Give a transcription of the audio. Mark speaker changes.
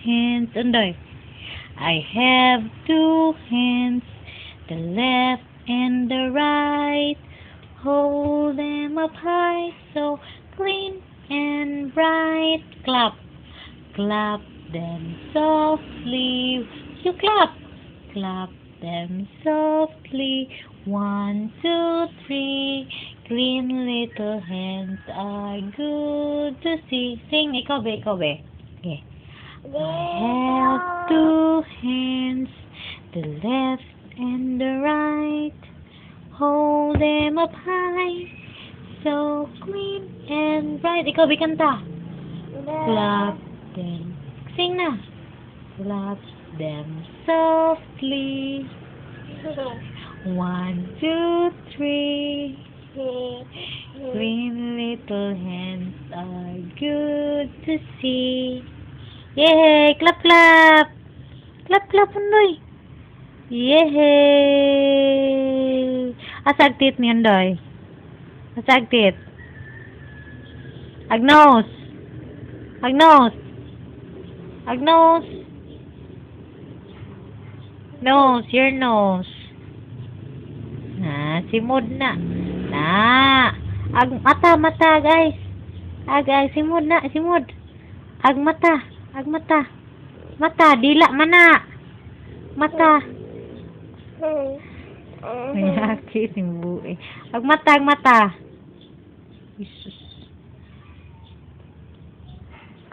Speaker 1: hands. Anday. I have two hands, the left and the right. Hold them up high, so clean and bright. Clap, clap them softly. You clap, clap them softly. 1, 2, 3. Clean little hands are good to see. Sing, ikaw be, ikaw be. Okay. I have two hands, the left and the right. Hold them up high, so clean and bright. Ikaw be, kanta. Clap them. Sing na. Clap them softly. 1, 2, 3. Clean little hands are good to see. Yay! Clap, clap! Clap, clap, Undoy! Yay! Asag tit ni Undoy. Asag tit. Agnos! Agnos! Agnos! Nose, your nose. Simod na. Mata, guys. Guys, simod na, simod. Mata. Mata, dila mana. Mata. May haki, simbue. Mata. Jesus.